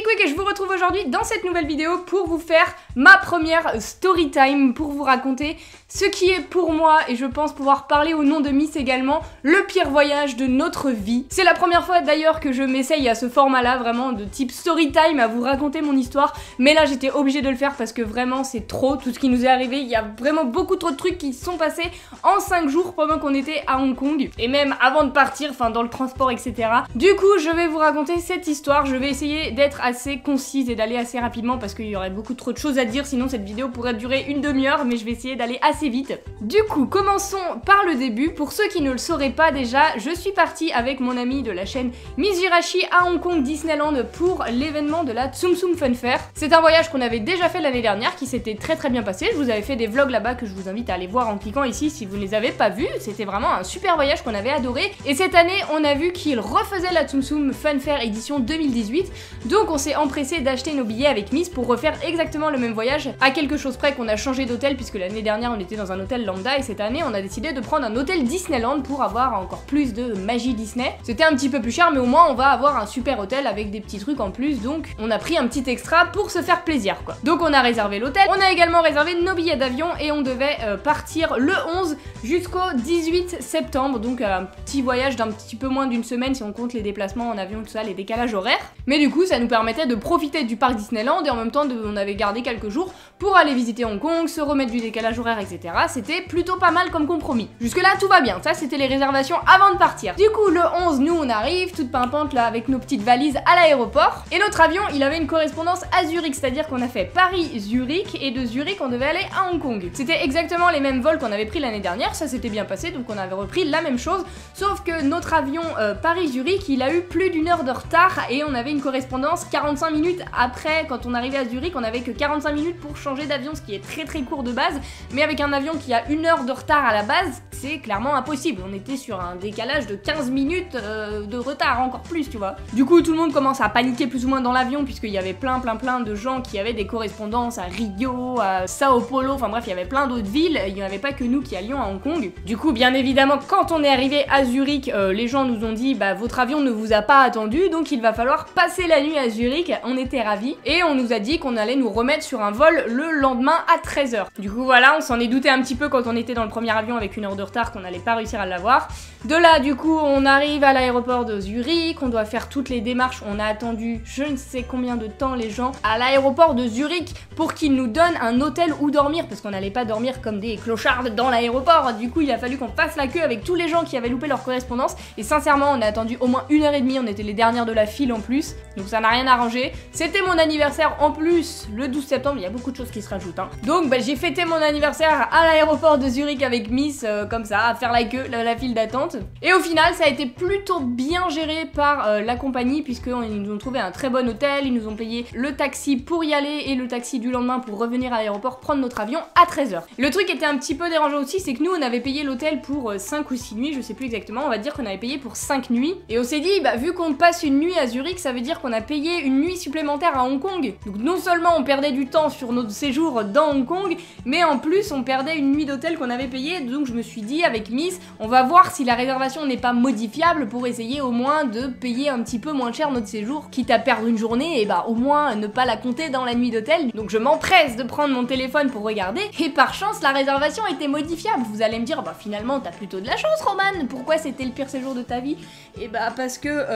Quick et je vous retrouve aujourd'hui dans cette nouvelle vidéo pour vous faire ma première story time, pour vous raconter ce qui est pour moi, et je pense pouvoir parler au nom de Miss également, le pire voyage de notre vie. C'est la première fois d'ailleurs que je m'essaye à ce format-là, vraiment de type story time, à vous raconter mon histoire, mais là j'étais obligée de le faire parce que vraiment c'est trop, tout ce qui nous est arrivé, il y a vraiment beaucoup trop de trucs qui sont passés en 5 jours pendant qu'on était à Hong Kong, et même avant de partir, enfin dans le transport, etc. Du coup, je vais vous raconter cette histoire, je vais essayer d'être assez concise et d'aller assez rapidement parce qu'il y aurait beaucoup trop de choses à dire, sinon cette vidéo pourrait durer une demi-heure, mais je vais essayer d'aller assez vite. Du coup, commençons par le début. Pour ceux qui ne le sauraient pas déjà, je suis partie avec mon ami de la chaîne Miss Jirachi à Hong Kong Disneyland pour l'événement de la Tsum Tsum Fun Fair. C'est un voyage qu'on avait déjà fait l'année dernière qui s'était très bien passé. Je vous avais fait des vlogs là-bas que je vous invite à aller voir en cliquant ici si vous ne les avez pas vus. C'était vraiment un super voyage qu'on avait adoré. Et cette année, on a vu qu'il refaisait la Tsum Tsum Fun Fair édition 2018. Donc on s'est empressé d'acheter nos billets avec Miss pour refaire exactement le même voyage, à quelque chose près qu'on a changé d'hôtel puisque l'année dernière on était dans un hôtel lambda et cette année on a décidé de prendre un hôtel Disneyland pour avoir encore plus de magie Disney. C'était un petit peu plus cher mais au moins on va avoir un super hôtel avec des petits trucs en plus, donc on a pris un petit extra pour se faire plaisir quoi. Donc on a réservé l'hôtel, on a également réservé nos billets d'avion et on devait partir le 11 jusqu'au 18 septembre, donc un petit voyage d'un petit peu moins d'une semaine si on compte les déplacements en avion, tout ça, les décalages horaires. Mais du coup ça nous permettait de profiter du parc Disneyland et en même temps on avait gardé quelques jours pour aller visiter Hong Kong, se remettre du décalage horaire, etc. C'était plutôt pas mal comme compromis. Jusque là tout va bien, ça c'était les réservations avant de partir. Du coup le 11 nous on arrive, toute pimpante là avec nos petites valises à l'aéroport et notre avion il avait une correspondance à Zurich, c'est-à-dire qu'on a fait Paris-Zurich et de Zurich on devait aller à Hong Kong. C'était exactement les mêmes vols qu'on avait pris l'année dernière, ça s'était bien passé donc on avait repris la même chose, sauf que notre avion Paris-Zurich il a eu plus d'une heure de retard et on avait une correspondance 45 minutes après. Quand on arrivait à Zurich on avait que 45 minutes pour changer d'avion, ce qui est très court de base, mais avec un avion qui a une heure de retard à la base, c'est clairement impossible. On était sur un décalage de 15 minutes de retard, encore plus tu vois. Du coup tout le monde commence à paniquer plus ou moins dans l'avion puisqu'il y avait plein de gens qui avaient des correspondances à Rio, à Sao Paulo, enfin bref il y avait plein d'autres villes, il n'y avait pas que nous qui allions à Hong Kong. Du coup bien évidemment quand on est arrivé à Zurich, les gens nous ont dit bah votre avion ne vous a pas attendu donc il va falloir passer la nuit à Zurich. On était ravis et on nous a dit qu'on allait nous remettre sur un vol le lendemain à 13h. Du coup voilà, on s'en est douté un petit peu quand on était dans le premier avion avec une heure de retard qu'on allait pas réussir à l'avoir. De là du coup on arrive à l'aéroport de Zurich, on doit faire toutes les démarches, on a attendu je ne sais combien de temps les gens à l'aéroport de Zurich pour qu'ils nous donnent un hôtel où dormir parce qu'on n'allait pas dormir comme des clochards dans l'aéroport. Du coup il a fallu qu'on fasse la queue avec tous les gens qui avaient loupé leur correspondance et sincèrement on a attendu au moins 1h30, on était les dernières de la file en plus, donc ça n'a rien arrangé. C'était mon anniversaire en plus le 12 septembre, il y a beaucoup de choses qui se rajoutent hein. Donc bah, j'ai fêté mon anniversaire à l'aéroport de Zurich avec Miss comme ça, à faire la queue, la file d'attente. Et au final ça a été plutôt bien géré par la compagnie puisqu'ils nous ont trouvé un très bon hôtel, ils nous ont payé le taxi pour y aller et le taxi du lendemain pour revenir à l'aéroport prendre notre avion à 13h. Le truc était un petit peu dérangeant aussi, c'est que nous on avait payé l'hôtel pour 5 ou 6 nuits, je sais plus exactement, on va dire qu'on avait payé pour 5 nuits. Et on s'est dit bah vu qu'on passe une nuit à Zurich ça veut dire qu'on a payé une nuit supplémentaire à Hong Kong. Donc non seulement on perdait du temps sur notre séjour dans Hong Kong, mais en plus on perdait une nuit d'hôtel qu'on avait payée. Donc je me suis dit avec Miss, on va voir si la réservation n'est pas modifiable pour essayer au moins de payer un petit peu moins cher notre séjour, quitte à perdre une journée et bah au moins ne pas la compter dans la nuit d'hôtel. Donc je m'empresse de prendre mon téléphone pour regarder et par chance la réservation était modifiable. Vous allez me dire bah finalement t'as plutôt de la chance Roman, pourquoi c'était le pire séjour de ta vie? Et bah parce que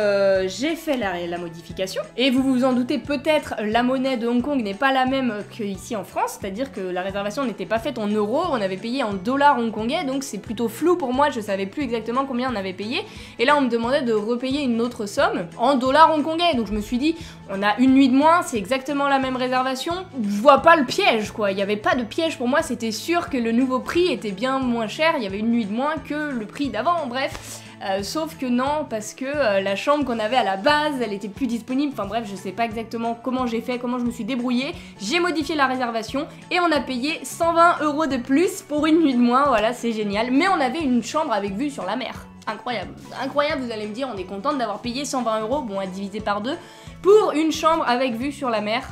j'ai fait la modification et vous vous en doutez peut-être, la monnaie de Hong Kong n'est pas la même qu'ici en France, c'est-à-dire que la réservation n'était pas faite en euros, on avait payé en dollars hongkongais, donc c'est plutôt flou pour moi, je savais plus exactement combien on avait payé et là on me demandait de repayer une autre somme en dollars hongkongais, donc je me suis dit on a une nuit de moins, c'est exactement la même réservation, je vois pas le piège quoi, il n'y avait pas de piège pour moi, c'était sûr que le nouveau prix était bien moins cher, il y avait une nuit de moins que le prix d'avant, bref. Sauf que non, parce que la chambre qu'on avait à la base, elle était plus disponible, enfin bref, je sais pas exactement comment j'ai fait, comment je me suis débrouillée, j'ai modifié la réservation et on a payé 120 € de plus pour une nuit de moins, voilà c'est génial, mais on avait une chambre avec vue sur la mer. Incroyable, incroyable, vous allez me dire, on est contente d'avoir payé 120 €, bon à diviser par deux, pour une chambre avec vue sur la mer,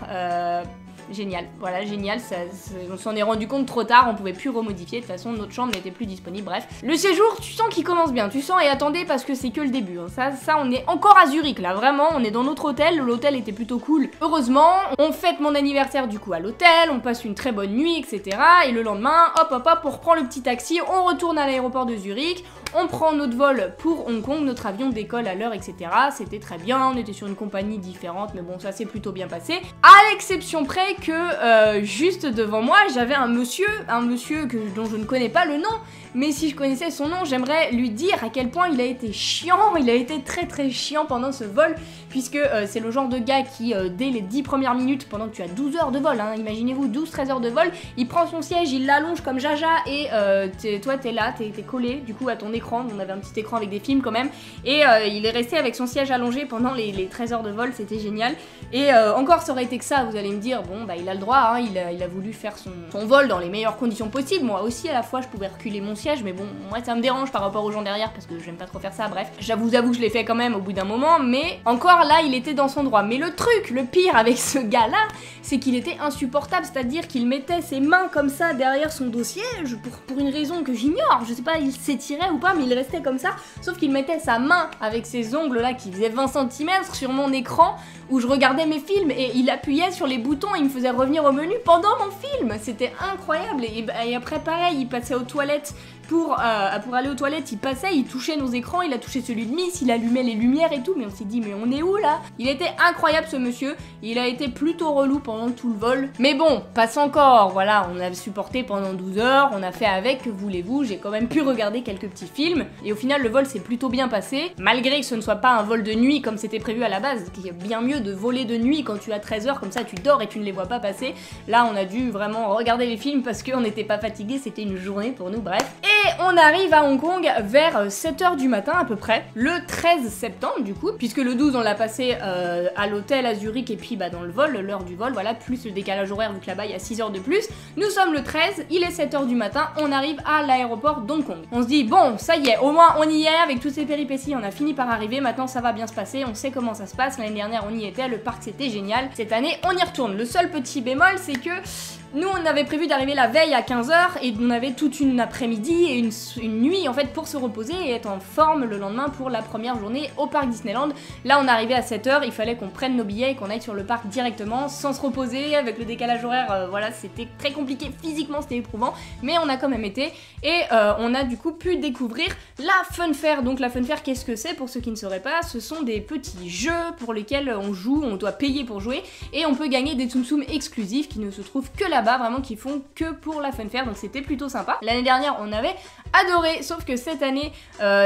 génial. Voilà, génial, on s'en est rendu compte trop tard, on pouvait plus remodifier, de toute façon notre chambre n'était plus disponible, bref. Le séjour, tu sens qu'il commence bien, tu sens, et attendez parce que c'est que le début, hein. Ça on est encore à Zurich là, vraiment, on est dans notre hôtel, l'hôtel était plutôt cool. Heureusement, on fête mon anniversaire du coup à l'hôtel, on passe une très bonne nuit, etc. Et le lendemain, hop, on reprend le petit taxi, on retourne à l'aéroport de Zurich, on prend notre vol pour Hong Kong, notre avion décolle à l'heure, etc. C'était très bien, on était sur une compagnie différente, mais bon, ça s'est plutôt bien passé. À l'exception près que, juste devant moi, j'avais un monsieur dont je ne connais pas le nom, mais si je connaissais son nom, j'aimerais lui dire à quel point il a été chiant, il a été très très chiant pendant ce vol, puisque c'est le genre de gars qui, dès les 10 premières minutes, pendant que tu as 12 heures de vol, hein, imaginez-vous 12-13 heures de vol, il prend son siège, il l'allonge comme Jaja, et toi t'es là, t'es collé du coup à ton écran, on avait un petit écran avec des films quand même, et il est resté avec son siège allongé pendant les 13 heures de vol, c'était génial. Et encore ça aurait été que ça, vous allez me dire, bon bah il a le droit, hein, il a voulu faire son vol dans les meilleures conditions possibles, moi aussi à la fois je pouvais reculer mon siège, mais bon, moi ça me dérange par rapport aux gens derrière, parce que j'aime pas trop faire ça, bref. J'avoue que je l'ai fait quand même au bout d'un moment, mais encore là il était dans son droit. Mais le truc, le pire avec ce gars là, c'est qu'il était insupportable, c'est-à-dire qu'il mettait ses mains comme ça derrière son dos siège, pour une raison que j'ignore, je sais pas, il s'étirait ou pas, mais il restait comme ça, sauf qu'il mettait sa main avec ses ongles là qui faisaient 20 cm sur mon écran où je regardais mes films, et il appuyait sur les boutons et il me faisait revenir au menu pendant mon film, c'était incroyable. Et après pareil, il passait aux toilettes pour aller aux toilettes, il passait, il touchait nos écrans, il a touché celui de Miss, il allumait les lumières et tout, mais on s'est dit mais on est où là? Il était incroyable ce monsieur, il a été plutôt relou pendant tout le vol, mais bon, passe encore, voilà, on a supporté pendant 12 heures, on a fait avec, que voulez-vous, j'ai quand même pu regarder quelques petits films, et au final le vol s'est plutôt bien passé, malgré que ce ne soit pas un vol de nuit comme c'était prévu à la base, qui est bien mieux de voler de nuit quand tu as 13 heures, comme ça tu dors et tu ne les vois pas passer. Là on a dû vraiment regarder les films parce qu'on n'était pas fatigués, c'était une journée pour nous, bref. Et on arrive à Hong Kong vers 7h du matin à peu près, le 13 septembre du coup, puisque le 12 on l'a passé à l'hôtel à Zurich et puis bah dans le vol, l'heure du vol, voilà, plus le décalage horaire vu que là-bas il y a 6 heures de plus. Nous sommes le 13, il est 7h du matin, on arrive à l'aéroport d'Hong Kong. On se dit bon, ça y est, au moins on y est, avec toutes ces péripéties, on a fini par arriver, maintenant ça va bien se passer, on sait comment ça se passe, l'année dernière on y était, le parc c'était génial, cette année on y retourne. Le seul petit bémol c'est que nous on avait prévu d'arriver la veille à 15h et on avait toute une après-midi et une nuit en fait pour se reposer et être en forme le lendemain pour la première journée au parc Disneyland. Là on arrivait à 7h, il fallait qu'on prenne nos billets et qu'on aille sur le parc directement sans se reposer avec le décalage horaire, voilà, c'était très compliqué physiquement, c'était éprouvant, mais on a quand même été et on a du coup pu découvrir la Fun Fair. Donc la Fun Fair, qu'est-ce que c'est pour ceux qui ne sauraient pas? Ce sont des petits jeux pour lesquels on joue, on doit payer pour jouer et on peut gagner des Tsum Tsum exclusifs qui ne se trouvent que là-bas, vraiment qui font que pour la Fun Fair, donc c'était plutôt sympa. L'année dernière on avait adoré, sauf que cette année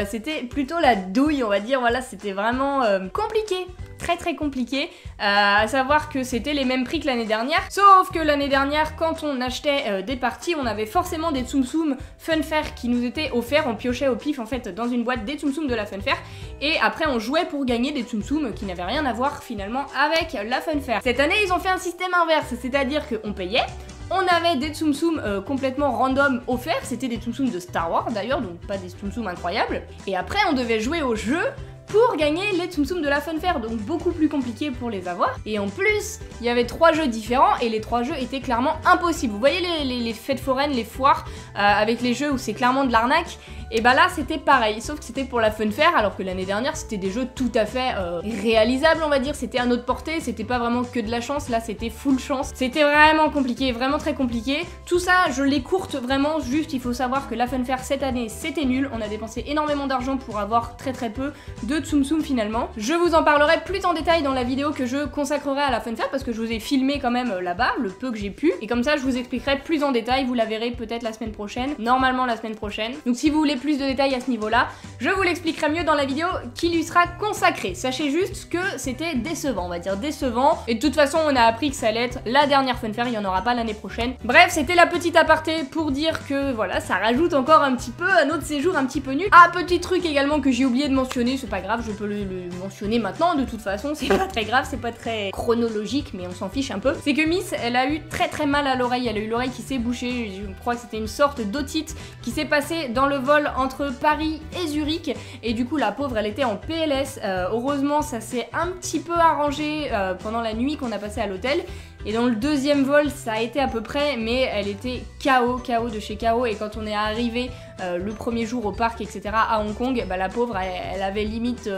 c'était plutôt la douille on va dire, voilà, c'était vraiment compliqué, très compliqué, à savoir que c'était les mêmes prix que l'année dernière, sauf que l'année dernière quand on achetait des parties on avait forcément des Tsum Tsum Fun Fair qui nous étaient offerts, on piochait au pif en fait dans une boîte des Tsum Tsum de la Fun Fair et après on jouait pour gagner des Tsum Tsum qui n'avaient rien à voir finalement avec la Fun Fair. Cette année ils ont fait un système inverse, c'est-à-dire qu'on payait, on avait des Tsum Tsum complètement random offerts, c'était des Tsum Tsum de Star Wars d'ailleurs, donc pas des Tsum Tsum incroyables, et après on devait jouer au jeu pour gagner les Tsum Tsum de la Fun Fair, donc beaucoup plus compliqué pour les avoir. Et en plus, il y avait 3 jeux différents et les 3 jeux étaient clairement impossibles. Vous voyez les fêtes foraines, les foires avec les jeux où c'est clairement de l'arnaque? Et bah là c'était pareil, sauf que c'était pour la Fun Fair, alors que l'année dernière c'était des jeux tout à fait réalisables on va dire, c'était à notre portée, c'était pas vraiment que de la chance, là c'était full chance. C'était vraiment compliqué, vraiment très compliqué. Tout ça je l'écourte vraiment, juste il faut savoir que la Fun Fair cette année c'était nul, on a dépensé énormément d'argent pour avoir très peu de Tsum Tsum finalement. Je vous en parlerai plus en détail dans la vidéo que je consacrerai à la Fun Fair parce que je vous ai filmé quand même là-bas, le peu que j'ai pu, et comme ça je vous expliquerai plus en détail, vous la verrez peut-être la semaine prochaine, normalement la semaine prochaine. Donc si vous voulez plus de détails à ce niveau-là, je vous l'expliquerai mieux dans la vidéo qui lui sera consacrée. Sachez juste que c'était décevant, on va dire décevant, et de toute façon on a appris que ça allait être la dernière Fun Fair, il n'y en aura pas l'année prochaine. Bref, c'était la petite aparté pour dire que voilà, ça rajoute encore un petit peu à notre séjour un petit peu nul. Ah, petit truc également que j'ai oublié de mentionner, c'est pas grave, je peux le mentionner maintenant, de toute façon, c'est pas très grave, c'est pas très chronologique, mais on s'en fiche un peu. C'est que Miss, elle a eu très mal à l'oreille, elle a eu l'oreille qui s'est bouchée, je crois que c'était une sorte d'otite qui s'est passée dans le vol vol entre Paris et Zurich et du coup la pauvre elle était en PLS. Heureusement ça s'est un petit peu arrangé pendant la nuit qu'on a passé à l'hôtel. Et dans le deuxième vol, ça a été à peu près, mais elle était KO de chez KO. Et quand on est arrivé le premier jour au parc, etc., à Hong Kong, bah, la pauvre, elle avait limite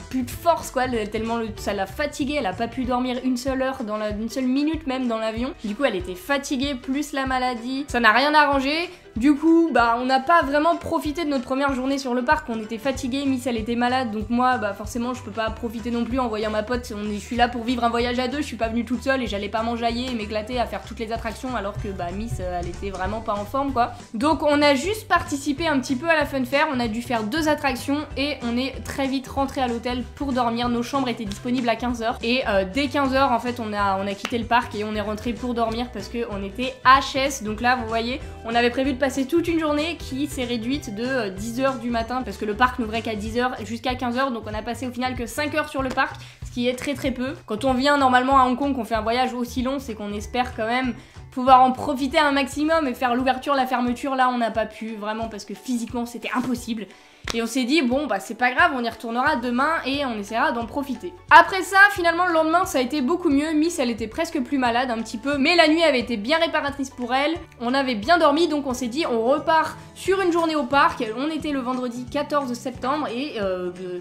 plus de force, quoi, tellement ça l'a fatiguée. Elle a pas pu dormir une seule heure, une seule minute même dans l'avion. Du coup, elle était fatiguée, plus la maladie. Ça n'a rien arrangé. Du coup, bah, on n'a pas vraiment profité de notre première journée sur le parc. On était fatigués, Miss elle était malade, donc moi, bah, forcément, je peux pas profiter non plus en voyant ma pote. Je suis là pour vivre un voyage à deux, je suis pas venue toute seule et j'allais pas m'enjailler et m'éclater à faire toutes les attractions alors que bah, Miss, elle était vraiment pas en forme, quoi. Donc on a juste participé un petit peu à la fun fair, on a dû faire 2 attractions et on est très vite rentré à l'hôtel pour dormir. Nos chambres étaient disponibles à 15h et dès 15h, en fait, on a quitté le parc et on est rentré pour dormir parce qu'on était HS. Donc là, vous voyez, on avait prévu de passer toute une journée qui s'est réduite de 10h du matin parce que le parc n'ouvrait qu'à 10h jusqu'à 15h, donc on a passé au final que 5 heures sur le parc, ce qui est très très peu. Quand on vient normalement à Hong Kong, qu'on fait un voyage aussi long, c'est qu'on espère quand même pouvoir en profiter un maximum et faire l'ouverture, la fermeture. Là on n'a pas pu vraiment parce que physiquement c'était impossible. Et on s'est dit bon bah c'est pas grave, on y retournera demain et on essaiera d'en profiter. Après ça, finalement le lendemain ça a été beaucoup mieux. Miss elle était presque plus malade un petit peu, mais la nuit avait été bien réparatrice pour elle. On avait bien dormi, donc on s'est dit on repart sur une journée au parc. On était le vendredi 14 septembre et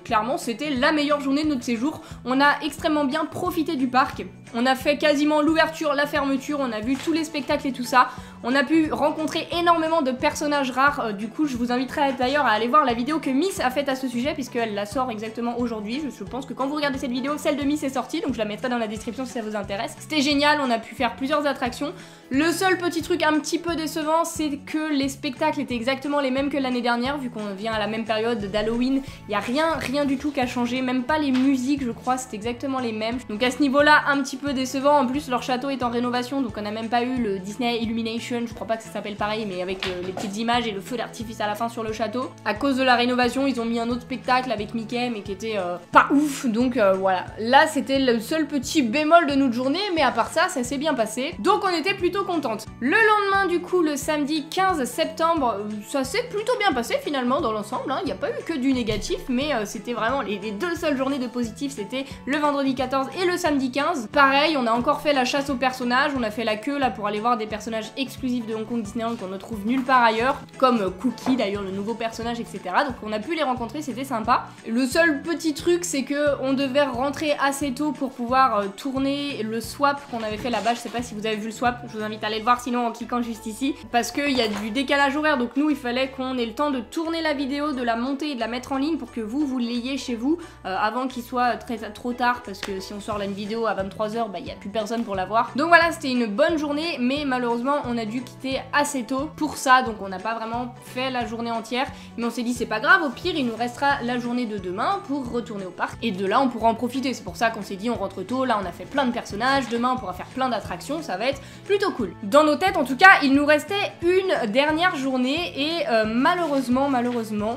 clairement c'était la meilleure journée de notre séjour. On a extrêmement bien profité du parc. On a fait quasiment l'ouverture, la fermeture, on a vu tous les spectacles et tout ça. On a pu rencontrer énormément de personnages rares. Du coup, je vous inviterai d'ailleurs à aller voir la vidéo que Miss a faite à ce sujet, puisqu'elle la sort exactement aujourd'hui. Je pense que quand vous regardez cette vidéo, celle de Miss est sortie, donc je la mettrai dans la description si ça vous intéresse. C'était génial, on a pu faire plusieurs attractions. Le seul petit truc un petit peu décevant, c'est que les spectacles étaient exactement les mêmes que l'année dernière, vu qu'on vient à la même période d'Halloween. Il n'y a rien du tout qui a changé, même pas les musiques, je crois, c'est exactement les mêmes. Donc à ce niveau-là, un petit peu décevant. En plus, leur château est en rénovation, donc on n'a même pas eu le Disney Illumination, je crois pas que ça s'appelle pareil, mais avec les petites images et le feu d'artifice à la fin sur le château. À cause de la rénovation, ils ont mis un autre spectacle avec Mickey, mais qui était pas ouf, donc voilà. Là, c'était le seul petit bémol de notre journée, mais à part ça, ça s'est bien passé. Donc on était plutôt contente. Le lendemain, du coup, le samedi 15 septembre, ça s'est plutôt bien passé finalement dans l'ensemble. Il n'y a pas eu que du négatif, mais c'était vraiment les 2 seules journées de positif, c'était le vendredi 14 et le samedi 15. Pareil, on a encore fait la chasse aux personnages, on a fait la queue là pour aller voir des personnages exclusifs de Hong Kong Disneyland qu'on ne trouve nulle part ailleurs, comme Cookie d'ailleurs, le nouveau personnage, etc. Donc on a pu les rencontrer, c'était sympa. Le seul petit truc, c'est que on devait rentrer assez tôt pour pouvoir tourner le swap qu'on avait fait là-bas. Je sais pas si vous avez vu le swap, je vous invite à aller le voir sinon en cliquant juste ici, parce qu'il y a du décalage horaire, donc nous il fallait qu'on ait le temps de tourner la vidéo, de la monter et de la mettre en ligne pour que vous l'ayez chez vous avant qu'il soit trop tard, parce que si on sort là une vidéo à 23h, bah il n'y a plus personne pour la voir. Donc voilà, c'était une bonne journée, mais malheureusement on a dû quitter assez tôt pour ça, donc on n'a pas vraiment fait la journée entière, mais on s'est dit c'est pas grave, au pire il nous restera la journée de demain pour retourner au parc, et de là on pourra en profiter. C'est pour ça qu'on s'est dit on rentre tôt, là on a fait plein de personnages, demain on pourra faire plein d'attractions, ça va être plutôt cool. Dans nos têtes en tout cas, il nous restait une dernière journée et malheureusement,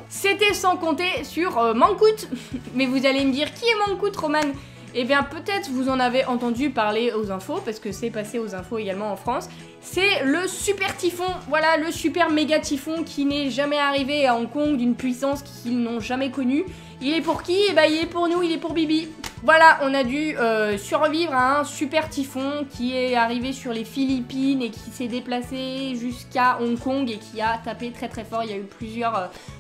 c'était sans compter sur Mangkut. Mais vous allez me dire, qui est Mangkut, Roman ? Eh bien peut-être vous en avez entendu parler aux infos, parce que c'est passé aux infos également en France. C'est le super typhon, voilà, le super méga typhon qui n'est jamais arrivé à Hong Kong, d'une puissance qu'ils n'ont jamais connue. Il est pour qui? Eh ben il est pour nous, il est pour Bibi. Voilà, on a dû survivre à un super typhon qui est arrivé sur les Philippines et qui s'est déplacé jusqu'à Hong Kong et qui a tapé très très fort. Il y a eu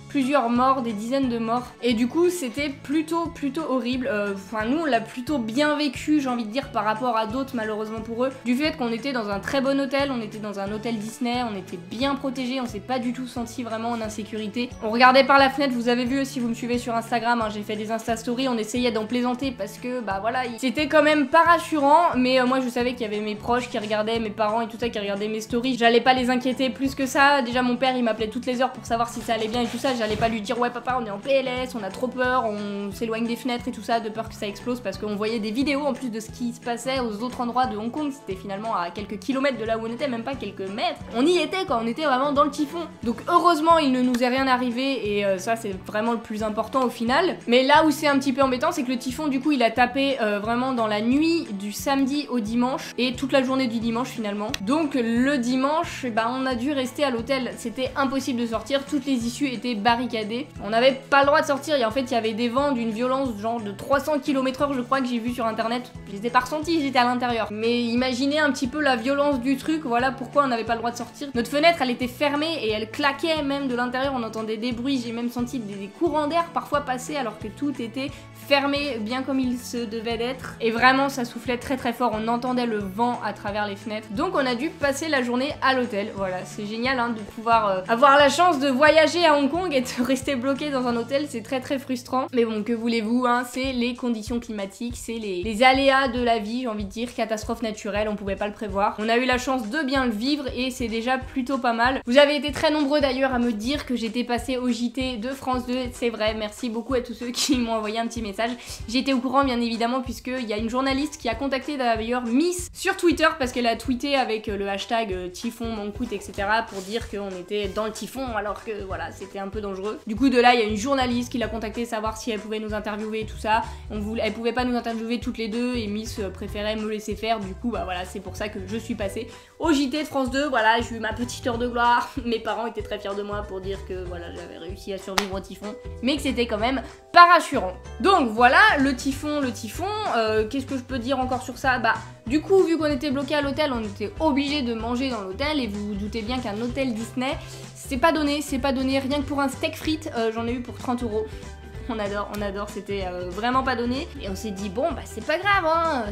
plusieurs morts, des dizaines de morts. Et du coup, c'était plutôt horrible. Enfin, nous, on l'a plutôt bien vécu, j'ai envie de dire, par rapport à d'autres, malheureusement pour eux. Du fait qu'on était dans un très bon hôtel, on était dans un hôtel Disney, on était bien protégés, on s'est pas du tout senti vraiment en insécurité. On regardait par la fenêtre, vous avez vu, si vous me suivez sur Instagram, hein, j'ai fait des Insta Stories, on essayait d'en plaisanter parce que, bah voilà, c'était quand même pas rassurant. Mais moi, je savais qu'il y avait mes proches qui regardaient, mes parents et tout ça, qui regardaient mes stories. J'allais pas les inquiéter plus que ça. Déjà, mon père, il m'appelait toutes les heures pour savoir si ça allait bien et tout ça. J'allais pas lui dire ouais papa on est en PLS, on a trop peur, on s'éloigne des fenêtres et tout ça, de peur que ça explose, parce qu'on voyait des vidéos en plus de ce qui se passait aux autres endroits de Hong Kong. C'était finalement à quelques kilomètres de là où on était, même pas quelques mètres. On y était quand on était vraiment dans le typhon. Donc heureusement il ne nous est rien arrivé et ça c'est vraiment le plus important au final. Mais là où c'est un petit peu embêtant, c'est que le typhon du coup il a tapé vraiment dans la nuit du samedi au dimanche et toute la journée du dimanche finalement. Donc le dimanche bah, on a dû rester à l'hôtel, c'était impossible de sortir, toutes les issues étaient barrées barricadé. On n'avait pas le droit de sortir et en fait il y avait des vents d'une violence genre de 300 km/h je crois que j'ai vu sur internet. Je les ai pas ressentis, j'étais à l'intérieur. Mais imaginez un petit peu la violence du truc, voilà pourquoi on n'avait pas le droit de sortir. Notre fenêtre elle était fermée et elle claquait même de l'intérieur, on entendait des bruits, j'ai même senti des courants d'air parfois passer alors que tout était fermé bien comme il se devait d'être. Et vraiment ça soufflait très très fort, on entendait le vent à travers les fenêtres. Donc on a dû passer la journée à l'hôtel. Voilà, c'est génial hein, de pouvoir avoir la chance de voyager à Hong Kong et de rester bloqué dans un hôtel, c'est très très frustrant. Mais bon, que voulez-vous, hein, c'est les conditions climatiques, c'est les aléas de la vie, j'ai envie de dire, catastrophe naturelle, on pouvait pas le prévoir. On a eu la chance de bien le vivre et c'est déjà plutôt pas mal. Vous avez été très nombreux d'ailleurs à me dire que j'étais passée au JT de France 2, c'est vrai, merci beaucoup à tous ceux qui m'ont envoyé un petit message. J'étais au courant bien évidemment puisqu'il y a une journaliste qui a contacté d'ailleurs Miss sur Twitter parce qu'elle a tweeté avec le hashtag typhon, mancoute, etc. pour dire qu'on était dans le typhon alors que voilà, c'était un peu dangereux. Du coup de là, il y a une journaliste qui l'a contacté savoir si elle pouvait nous interviewer et tout ça. Elle pouvait pas nous interviewer toutes les deux et Miss préférait me laisser faire. Du coup bah voilà, c'est pour ça que je suis passée au JT de France 2. Voilà, j'ai eu ma petite heure de gloire. Mes parents étaient très fiers de moi pour dire que voilà, j'avais réussi à survivre au typhon, mais que c'était quand même pas rassurant. Donc voilà, le typhon, qu'est-ce que je peux dire encore sur ça? Bah du coup, vu qu'on était bloqué à l'hôtel, on était obligé de manger dans l'hôtel et vous vous doutez bien qu'un hôtel Disney, c'est pas donné, rien que pour un steak frites, j'en ai eu pour 30 €. On adore, c'était vraiment pas donné. Et on s'est dit, bon, bah c'est pas grave, hein,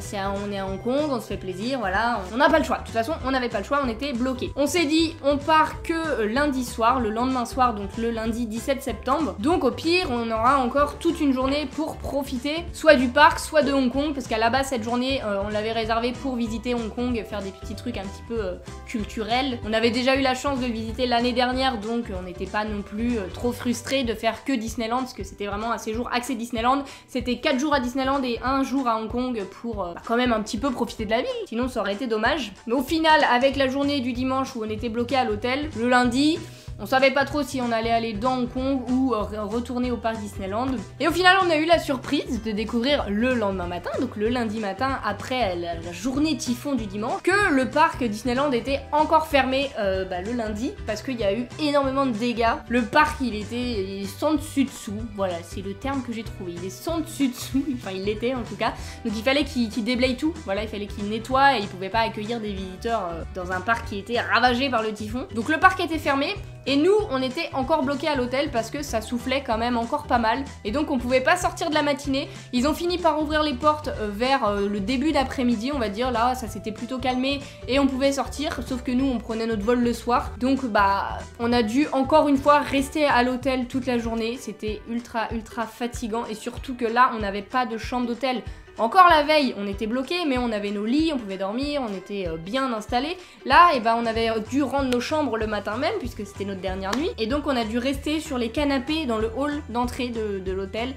on est à Hong Kong, on se fait plaisir, voilà, on n'a pas le choix. De toute façon, on n'avait pas le choix, on était bloqués. On s'est dit, on part que lundi soir, le lendemain soir, donc le lundi 17 septembre. Donc au pire, on aura encore toute une journée pour profiter, soit du parc, soit de Hong Kong, parce qu'à la base, cette journée, on l'avait réservée pour visiter Hong Kong, faire des petits trucs un petit peu culturels. On avait déjà eu la chance de le visiter l'année dernière, donc on n'était pas non plus trop frustrés de faire que Disneyland, parce que c'était vraiment un séjour axé Disneyland. C'était 4 jours à Disneyland et 1 jour à Hong Kong pour quand même un petit peu profiter de la ville, sinon ça aurait été dommage. Mais au final, avec la journée du dimanche où on était bloqué à l'hôtel, le lundi, on savait pas trop si on allait aller dans Hong Kong ou retourner au parc Disneyland. Et au final, on a eu la surprise de découvrir le lendemain matin, donc le lundi matin, après la journée typhon du dimanche, que le parc Disneyland était encore fermé le lundi, parce qu'il y a eu énormément de dégâts. Le parc, il est sans dessus-dessous, voilà, c'est le terme que j'ai trouvé, il est sans dessus-dessous, enfin il l'était en tout cas. Donc il fallait qu'il déblaye tout, voilà, il fallait qu'il nettoie et il pouvait pas accueillir des visiteurs dans un parc qui était ravagé par le typhon. Donc le parc était fermé. Et nous, on était encore bloqués à l'hôtel parce que ça soufflait quand même encore pas mal. Et donc on pouvait pas sortir de la matinée. Ils ont fini par ouvrir les portes vers le début d'après-midi, on va dire. Là, ça s'était plutôt calmé et on pouvait sortir. Sauf que nous, on prenait notre vol le soir. Donc bah, on a dû encore une fois rester à l'hôtel toute la journée. C'était ultra fatigant. Et surtout que là, on n'avait pas de chambre d'hôtel. Encore la veille, on était bloqués, mais on avait nos lits, on pouvait dormir, on était bien installés. Là, on avait dû rendre nos chambres le matin même, puisque c'était notre dernière nuit. Et donc, on a dû rester sur les canapés dans le hall d'entrée de l'hôtel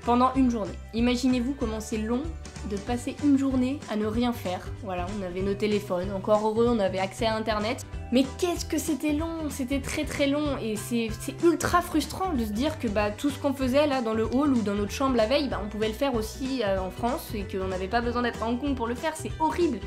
pendant une journée. Imaginez-vous comment c'est long de passer une journée à ne rien faire. Voilà, on avait nos téléphones, encore heureux, on avait accès à internet. Mais qu'est-ce que c'était long, c'était très long et c'est ultra frustrant de se dire que tout ce qu'on faisait là dans le hall ou dans notre chambre la veille, on pouvait le faire aussi en France et qu'on n'avait pas besoin d'être à Hong Kong pour le faire. C'est horrible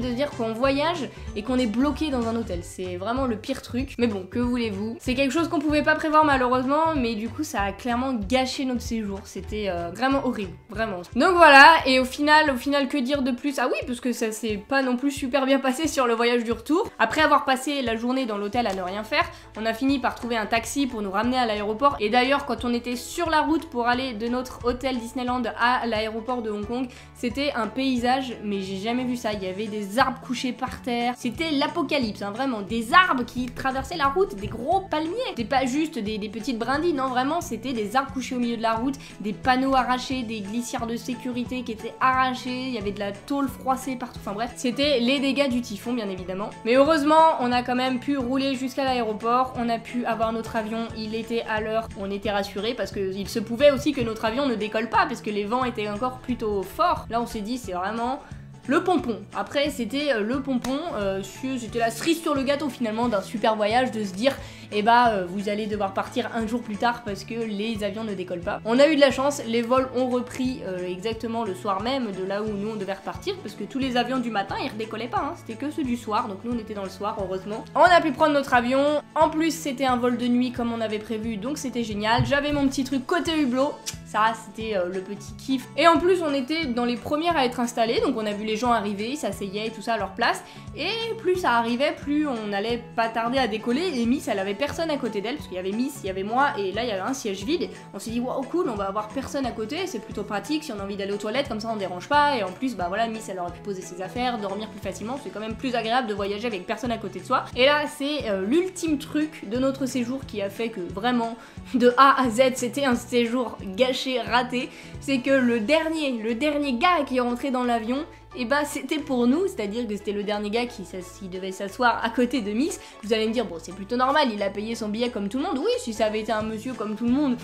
de se dire qu'on voyage et qu'on est bloqué dans un hôtel. C'est vraiment le pire truc. Mais bon, que voulez-vous? C'est quelque chose qu'on pouvait pas prévoir malheureusement, mais du coup ça a clairement gâché notre séjour. C'était vraiment horrible, vraiment. Donc voilà, et au final, que dire de plus? Ah oui, parce que ça s'est pas non plus super bien passé sur le voyage du retour. Après avoir passé la journée dans l'hôtel à ne rien faire, on a fini par trouver un taxi pour nous ramener à l'aéroport. Et d'ailleurs, quand on était sur la route pour aller de notre hôtel Disneyland à l'aéroport de Hong Kong, c'était un paysage, mais j'ai jamais vu ça. Il y avait des arbres couchés par terre. C'était l'apocalypse, hein, vraiment. Des arbres qui traversaient la route, des gros palmiers. C'était pas juste des petites brindilles, non, vraiment, c'était des arbres couchés au milieu de la route, des panneaux arrachés, des glissières de sécurité qui étaient arrachées, il y avait de la tôle froissée partout. Enfin bref, c'était les dégâts du typhon, bien évidemment. Mais heureusement, on a quand même pu rouler jusqu'à l'aéroport, on a pu avoir notre avion, il était à l'heure, on était rassurés parce qu'il se pouvait aussi que notre avion ne décolle pas parce que les vents étaient encore plutôt forts. Là on s'est dit c'est vraiment le pompon. Après c'était le pompon, c'était la cerise sur le gâteau finalement d'un super voyage, de se dire et vous allez devoir partir un jour plus tard parce que les avions ne décollent pas. On a eu de la chance, les vols ont repris exactement le soir même de là où nous on devait repartir, parce que tous les avions du matin ils redécollaient pas, hein, c'était que ceux du soir, donc nous on était dans le soir heureusement. On a pu prendre notre avion, en plus c'était un vol de nuit comme on avait prévu, donc c'était génial. J'avais mon petit truc côté hublot, ça c'était le petit kiff. Et en plus on était dans les premières à être installés, donc on a vu les gens arriver, ils s'asseyaient et tout ça à leur place, et plus ça arrivait, plus on allait pas tarder à décoller. Et Miss elle avait personne à côté d'elle, parce qu'il y avait Miss, il y avait moi, et là il y avait un siège vide. On s'est dit waouh cool, on va avoir personne à côté, c'est plutôt pratique si on a envie d'aller aux toilettes, comme ça on dérange pas, et en plus voilà, Miss elle aurait pu poser ses affaires, dormir plus facilement, c'est quand même plus agréable de voyager avec personne à côté de soi. Et là c'est l'ultime truc de notre séjour qui a fait que vraiment de A à Z c'était un séjour gâché, raté, c'est que le dernier gars qui est rentré dans l'avion, et c'était pour nous, c'est-à-dire que c'était le dernier gars qui devait s'asseoir à côté de Miss. Vous allez me dire, bon c'est plutôt normal, il a payé son billet comme tout le monde. Oui, si ça avait été un monsieur comme tout le monde,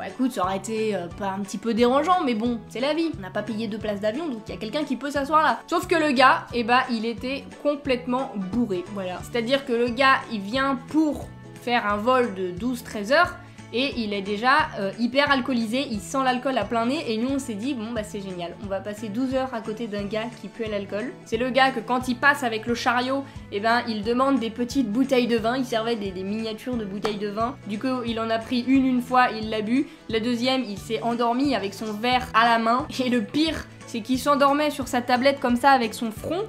écoute, ça aurait été pas un petit peu dérangeant, mais bon, c'est la vie. On n'a pas payé 2 places d'avion, donc il y a quelqu'un qui peut s'asseoir là. Sauf que le gars, il était complètement bourré, voilà. C'est-à-dire que le gars, il vient pour faire un vol de 12-13 heures, et il est déjà hyper alcoolisé, il sent l'alcool à plein nez, et nous on s'est dit bon c'est génial, on va passer 12 heures à côté d'un gars qui pue l'alcool. C'est le gars que quand il passe avec le chariot, il demande des petites bouteilles de vin, il servait des miniatures de bouteilles de vin. Du coup il en a pris une fois, il l'a bu, la deuxième il s'est endormi avec son verre à la main, et le pire c'est qu'il s'endormait sur sa tablette comme ça avec son front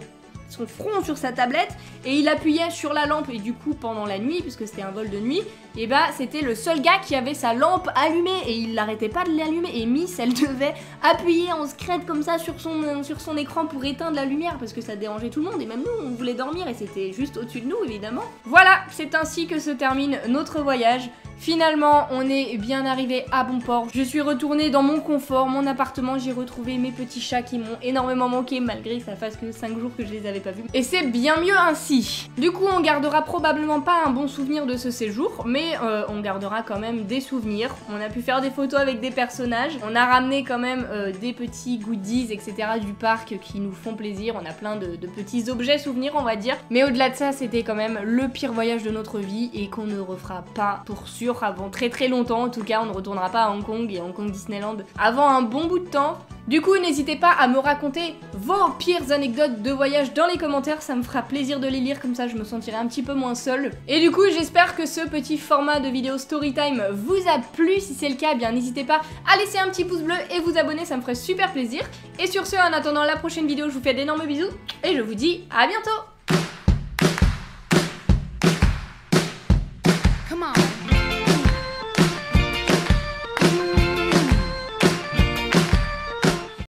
sur sa tablette, et il appuyait sur la lampe, et du coup pendant la nuit, puisque c'était un vol de nuit, c'était le seul gars qui avait sa lampe allumée, et il l'arrêtait pas de l'allumer, et Miss elle devait appuyer en secrète comme ça sur son écran pour éteindre la lumière, parce que ça dérangeait tout le monde, et même nous on voulait dormir, et c'était juste au-dessus de nous évidemment. Voilà, c'est ainsi que se termine notre voyage. Finalement, on est bien arrivé à bon port. Je suis retournée dans mon confort, mon appartement. J'ai retrouvé mes petits chats qui m'ont énormément manqué, malgré que ça fasse que 5 jours que je les avais pas vus. Et c'est bien mieux ainsi. Du coup, on gardera probablement pas un bon souvenir de ce séjour, mais on gardera quand même des souvenirs. On a pu faire des photos avec des personnages. On a ramené quand même des petits goodies, etc. du parc qui nous font plaisir. On a plein de petits objets souvenirs, on va dire. Mais au-delà de ça, c'était quand même le pire voyage de notre vie, et qu'on ne refera pas pour sûr avant très longtemps. En tout cas on ne retournera pas à Hong Kong et Hong Kong Disneyland avant un bon bout de temps. Du coup n'hésitez pas à me raconter vos pires anecdotes de voyage dans les commentaires, ça me fera plaisir de les lire, comme ça je me sentirai un petit peu moins seule. Et du coup j'espère que ce petit format de vidéo storytime vous a plu. Si c'est le cas, bien n'hésitez pas à laisser un petit pouce bleu et vous abonner, ça me ferait super plaisir. Et sur ce, en attendant la prochaine vidéo, je vous fais d'énormes bisous et je vous dis à bientôt. Come on.